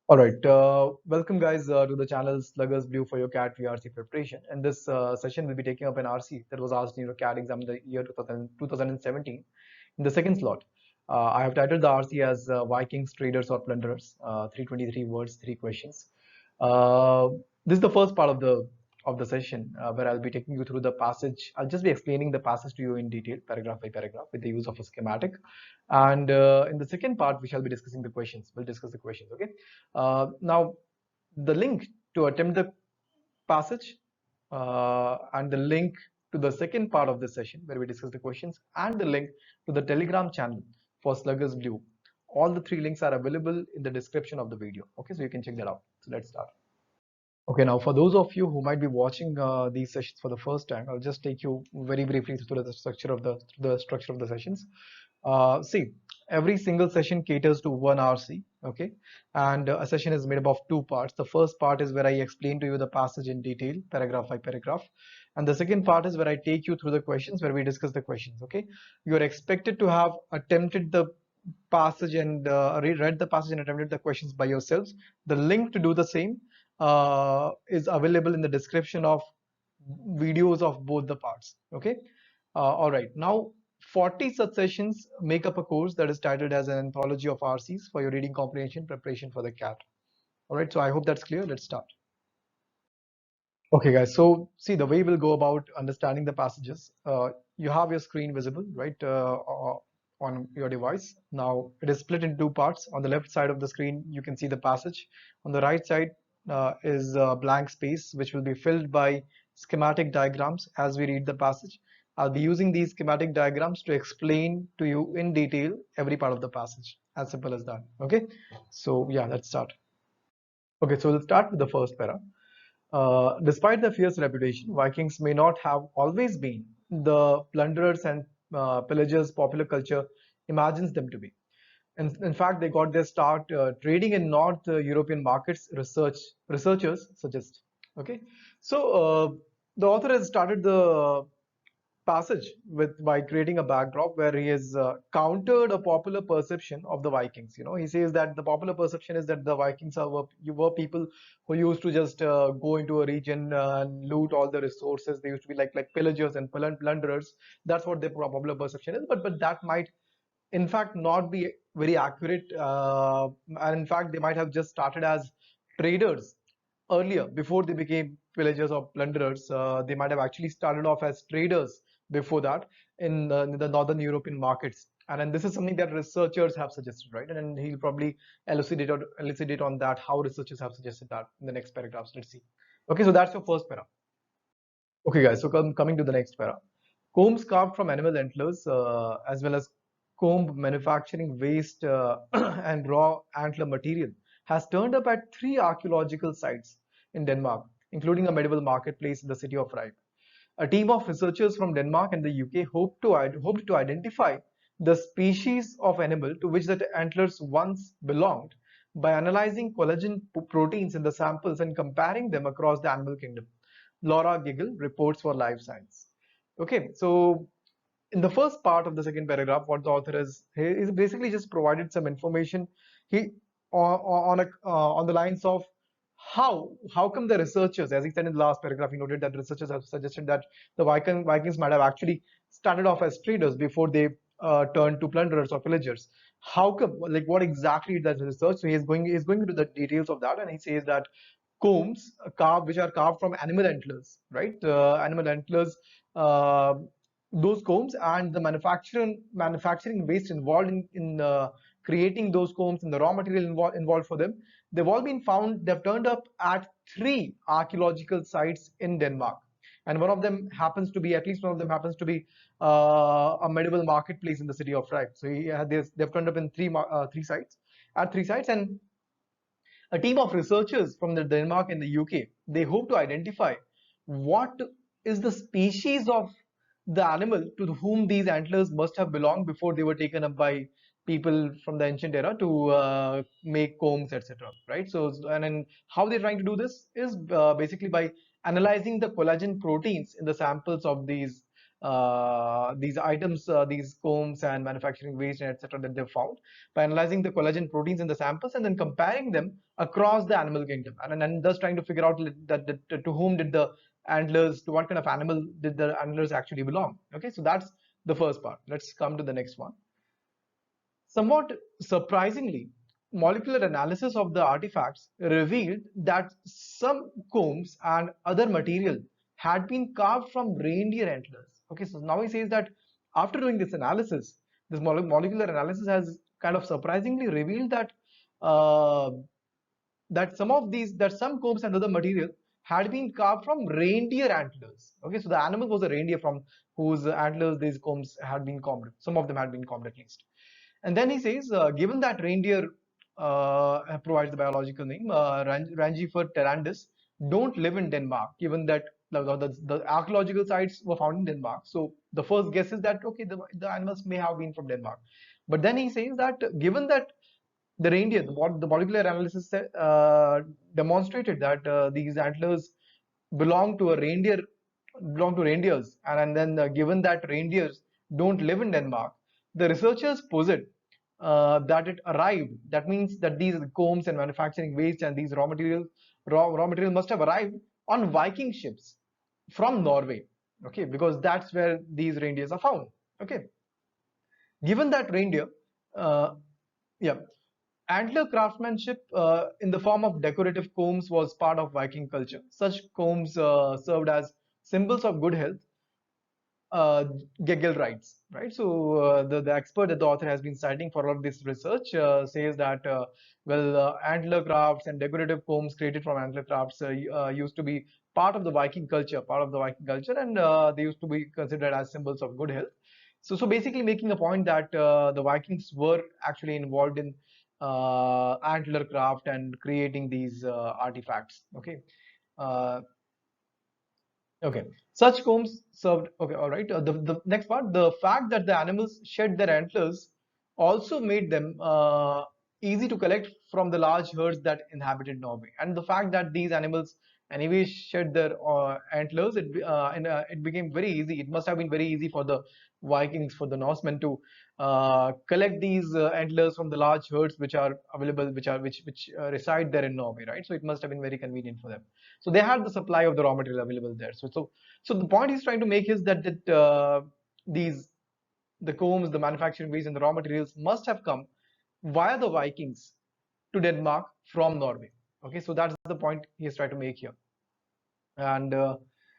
All right, welcome guys to the channel Sluggers Blue for your CAT VRC preparation. In this session, we'll be taking up an RC that was asked in your CAT exam in the year 2017. In the second slot, I have titled the RC as Vikings, Traders or Plunderers, 323 words, 3 questions. Uh, this is the first part of the session where I'll be taking you through the passage. I'll just be explaining the passage to you in detail, paragraph by paragraph, with the use of a schematic. And in the second part, we shall be discussing the questions. We'll discuss the questions, okay? Now, the link to attempt the passage and the link to the second part of the session where we discuss the questions and the link to the Telegram channel for Sluggers Blue. All the three links are available in the description of the video. Okay, so you can check that out. So let's start. Okay, now for those of you who might be watching these sessions for the first time, I'll just take you very briefly through the structure of the sessions. See, every single session caters to one RC, okay, and a session is made up of two parts. The first part is where I explain to you the passage in detail, paragraph by paragraph, and the second part is where I take you through the questions, where we discuss the questions. Okay, you are expected to have attempted the passage and read the passage and attempted the questions by yourselves. The link to do the same is available in the description of videos of both the parts. Okay. All right. Now, 40 such sessions make up a course that is titled as an anthology of RCs for your reading comprehension preparation for the CAT. All right. So I hope that's clear. Let's start. Okay, guys. So see, the way we'll go about understanding the passages. You have your screen visible, right, on your device. Now it is split into two parts. On the left side of the screen, you can see the passage. On the right side is a blank space, which will be filled by schematic diagrams as we read the passage. I'll be using these schematic diagrams to explain to you in detail every part of the passage. As simple as that. Okay. So yeah, let's start. Okay, so we'll start with the first para. Despite their fierce reputation, Vikings may not have always been the plunderers and pillagers popular culture imagines them to be. In fact, they got their start trading in North European markets, researchers suggest. Okay, so the author has started the passage with by creating a backdrop where he has countered a popular perception of the Vikings. He says that the popular perception is that the Vikings were people who used to just go into a region and loot all the resources. They used to be like pillagers and plunderers. That's what their popular perception is. But that might in fact not be very accurate, and in fact they might have just started as traders earlier before they became pillagers or plunderers. They might have actually started off as traders before that in the northern European markets. And then this is something that researchers have suggested, right? And then he'll probably elucidate on that, how researchers have suggested that in the next paragraphs. Let's see. Okay, so that's your first para. Okay, guys, so coming to the next para. Combs carved from animal antlers, as well as comb manufacturing waste and raw antler material, has turned up at 3 archaeological sites in Denmark, including a medieval marketplace in the city of Ribe. A team of researchers from Denmark and the UK hoped to identify the species of animal to which the antlers once belonged by analyzing collagen proteins in the samples and comparing them across the animal kingdom. Laura Giggle reports for Live Science. Okay, so in the first part of the second paragraph, what the author is basically just provided some information. He on the lines of how come the researchers, as he said in the last paragraph, he noted that researchers have suggested that the Vikings might have actually started off as traders before they turned to plunderers or pillagers. How come? Like what exactly is that research? So he's going into the details of that, and he says that combs which are carved from animal antlers, right? Animal antlers. Those combs and the manufacturing waste involved in creating those combs and the raw material involved for them, they've all been found. They've turned up at 3 archaeological sites in Denmark, and one of them happens to be, at least one of them happens to be a medieval marketplace in the city of Ribe. So they've turned up in three sites, and a team of researchers from the Denmark and the UK, they hope to identify what is the species of the animal to whom these antlers must have belonged before they were taken up by people from the ancient era to make combs, etc. Right? So, and then how they're trying to do this is basically by analyzing the collagen proteins in the samples of these these items, these combs and manufacturing waste and etc. that they found by analyzing the collagen proteins in the samples and then comparing them across the animal kingdom, and thus trying to figure out that to whom did the antlers, to what kind of animal did the antlers actually belong. Okay, so that's the first part. Let's come to the next one. Somewhat surprisingly, molecular analysis of the artifacts revealed that some combs and other material had been carved from reindeer antlers. Okay, so now he says that after doing this analysis, this molecular analysis has kind of surprisingly revealed that uh, that some combs and other material had been carved from reindeer antlers. Okay, so the animal was a reindeer from whose antlers these combs had been combed. Some of them had been combed at least. And then he says, given that reindeer provides the biological name, Rangifer terrandis, don't live in Denmark, given that the archaeological sites were found in Denmark. So the first guess is that, okay, the animals may have been from Denmark. But then he says that given that the reindeer, the molecular analysis demonstrated that these antlers belong to a reindeer, belong to reindeers, and then given that reindeers don't live in Denmark, the researchers posit that it arrived. That means that these combs and manufacturing waste and these raw material must have arrived on Viking ships from Norway. Okay, because that's where these reindeers are found. Okay, given that reindeer, uh, yeah, antler craftsmanship in the form of decorative combs was part of Viking culture. Such combs served as symbols of good health, Gegel writes, right? So the expert that the author has been citing for all of this research says that antler crafts and decorative combs created from antler crafts used to be part of the Viking culture, and they used to be considered as symbols of good health. So basically making a point that the Vikings were actually involved in antler craft and creating these artifacts. Okay. Uh, Okay, such combs served. Okay, all right. The next part, the fact that the animals shed their antlers also made them easy to collect from the large herds that inhabited Norway. And the fact that these animals anyway shed their antlers, it became very easy. It must have been very easy for the Vikings, for the Norsemen to collect these antlers from the large herds which are available, which reside there in Norway, right? So it must have been very convenient for them. So they had the supply of the raw material available there. So the point he's trying to make is that these the combs, the manufacturing waste, and the raw materials must have come via the Vikings to Denmark from Norway. Okay, so that's the point he's trying to make here. And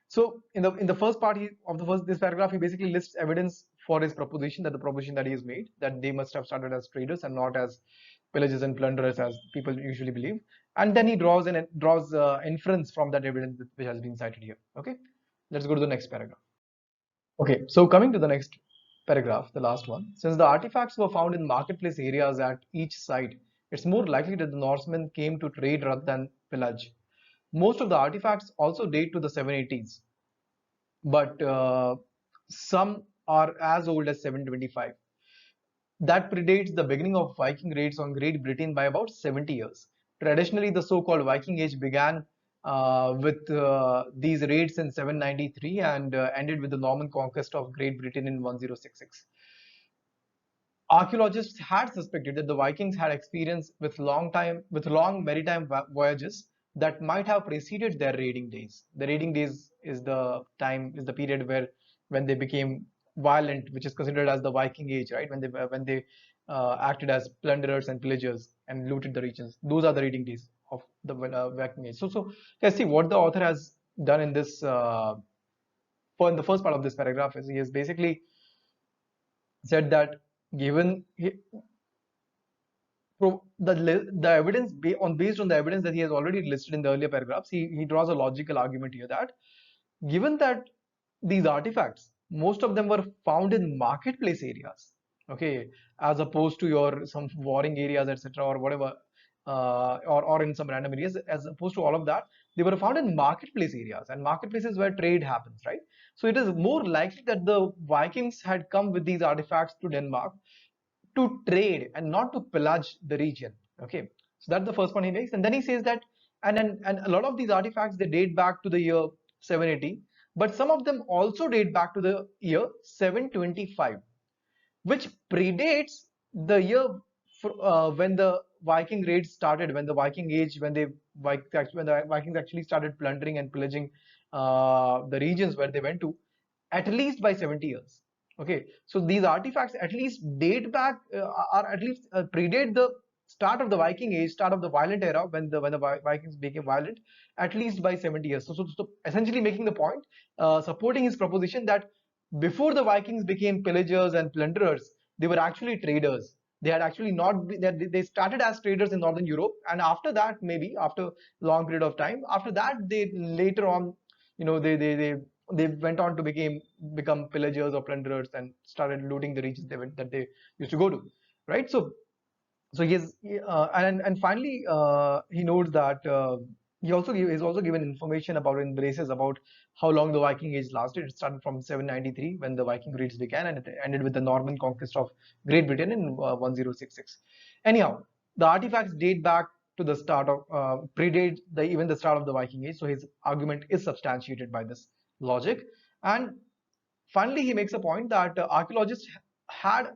so in the first part of the first this paragraph, he basically lists evidence for his proposition, that the proposition that he has made, that they must have started as traders and not as pillagers and plunderers as people usually believe. And then he draws inference from that evidence which has been cited here. Okay, let's go to the next paragraph. Okay, so coming to the next paragraph, the last one. Since the artifacts were found in marketplace areas at each site, it's more likely that the Norsemen came to trade rather than pillage. Most of the artifacts also date to the 780s, but some are as old as 725. That predates the beginning of Viking raids on Great Britain by about 70 years. Traditionally, the so-called Viking Age began with these raids in 793 and ended with the Norman conquest of Great Britain in 1066. Archaeologists had suspected that the Vikings had experience with long maritime voyages that might have preceded their raiding days. The raiding days is the period where when they became violent, which is considered as the Viking Age, right? When they acted as plunderers and pillagers and looted the regions. Those are the raiding days of the Viking Age. So let's see what the author has done in this. For in the first part of this paragraph, is he has basically said that given the evidence based on the evidence that he has already listed in the earlier paragraphs, he draws a logical argument here that given that these artifacts, most of them were found in marketplace areas, okay, as opposed to your some warring areas, etc., or whatever, or in some random areas, as opposed to all of that, they were found in marketplace areas and marketplaces where trade happens, right? So it is more likely that the Vikings had come with these artifacts to Denmark to trade and not to pillage the region. Okay, so that's the first point he makes, and then he says that, and a lot of these artifacts they date back to the year 780. but some of them also date back to the year 725, which predates the year when the Viking raids started, when the Viking age, when the Vikings actually started plundering and pillaging the regions where they went to, at least by 70 years. Okay, so these artifacts at least date back, are at least predate the start of the Viking age, start of the violent era when the Vikings became violent, at least by 70 years. So essentially making the point, supporting his proposition that before the Vikings became pillagers and plunderers, they were actually traders. They had actually not they started as traders in Northern Europe, and after that, maybe after a long period of time, after that they later on, they went on to become pillagers or plunderers and started looting the regions that they used to go to, right? So and finally, he notes that he's also given information about in braces about how long the Viking Age lasted. It started from 793 when the Viking raids began, and it ended with the Norman conquest of Great Britain in 1066. Anyhow, the artifacts date back to the start of predate even the start of the Viking Age. So his argument is substantiated by this logic. And finally, he makes a point that archaeologists had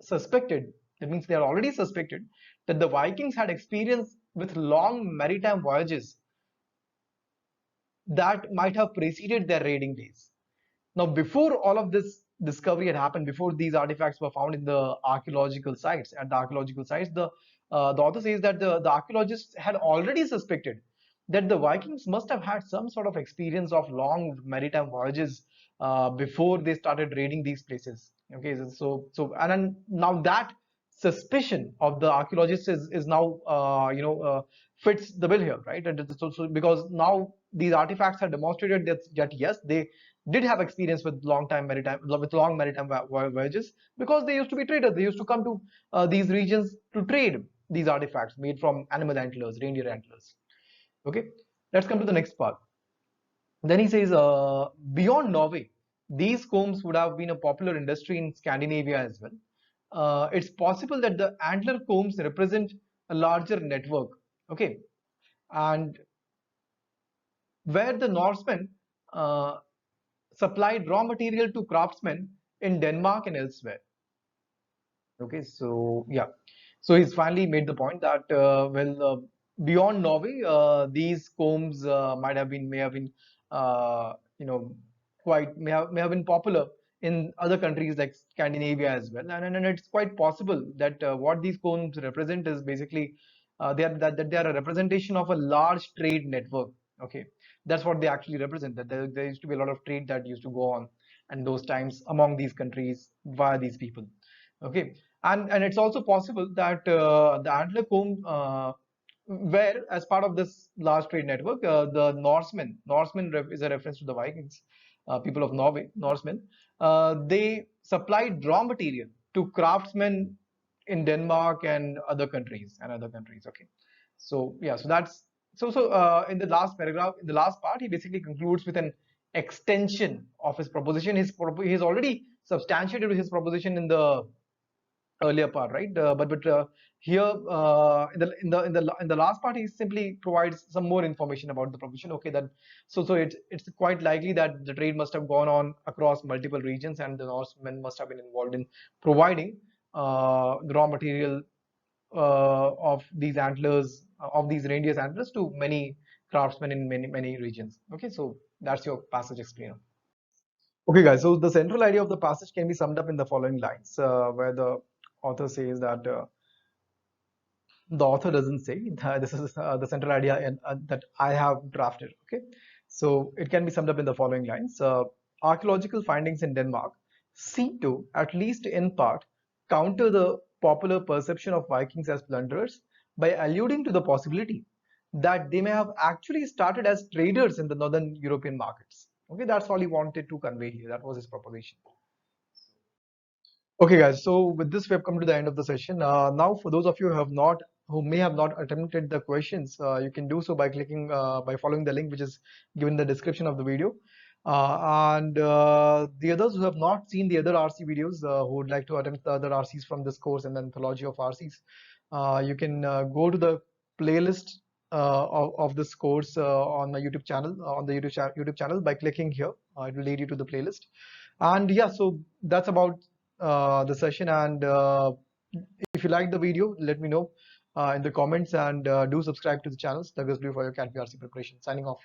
suspected, that means they are already suspected, that the Vikings had experience with long maritime voyages that might have preceded their raiding days. Now, before all of this discovery had happened, before these artifacts were found in the archaeological sites, the author says that the archaeologists had already suspected that the Vikings must have had some sort of experience of long maritime voyages before they started raiding these places. Okay, and then now that suspicion of the archaeologists is now fits the bill here, right? And so because now these artifacts have demonstrated that yes, they did have experience with long maritime voyages, because they used to be traders. They used to come to these regions to trade these artifacts made from animal antlers, reindeer antlers. Okay, let's come to the next part. Then he says, beyond Norway, these combs would have been a popular industry in Scandinavia as well. It's possible that the antler combs represent a larger network. Okay, and where the Norsemen supplied raw material to craftsmen in Denmark and elsewhere. Okay, so yeah, so he's finally made the point that beyond Norway, these combs may have been quite may have been popular in other countries like Scandinavia as well, and it's quite possible that what these combs represent is basically that they are a representation of a large trade network. Okay, that's what they actually represent. That there used to be a lot of trade that used to go on in those times among these countries via these people. Okay, and it's also possible that the antler comb where as part of this large trade network, the Norsemen is a reference to the Vikings, people of Norway, Norsemen. They supplied raw material to craftsmen in Denmark and other countries. Okay, so yeah, so that's in the last paragraph, in the last part, he basically concludes with an extension of his proposition. He's already substantiated his proposition in the earlier part, right? But here in the last part, he simply provides some more information about the provision. Okay, that so it's quite likely that the trade must have gone on across multiple regions, and the Norsemen must have been involved in providing the raw material of these antlers, of these reindeer antlers, to many craftsmen in many regions. Okay, so that's your passage explainer. Okay, guys, so the central idea of the passage can be summed up in the following lines, where the author says that the author doesn't say that this is the central idea that I have drafted. Okay, so it can be summed up in the following lines. Archaeological findings in Denmark seem to, at least in part, counter the popular perception of Vikings as plunderers by alluding to the possibility that they may have actually started as traders in the northern European markets. Okay, that's all he wanted to convey here. That was his proposition. Okay, guys. So with this, we have come to the end of the session. Now, for those of you who may have not attempted the questions, you can do so by by following the link which is given in the description of the video. And the others who have not seen the other RC videos, who would like to attempt the other RCs from this course and the anthology of RCs, you can go to the playlist of this course on my YouTube channel, on the YouTube channel by clicking here. It will lead you to the playlist. And yeah, so that's about the session. And if you like the video, let me know in the comments, and do subscribe to the channel Douglas Blue for your CAT VRC preparation. Signing off.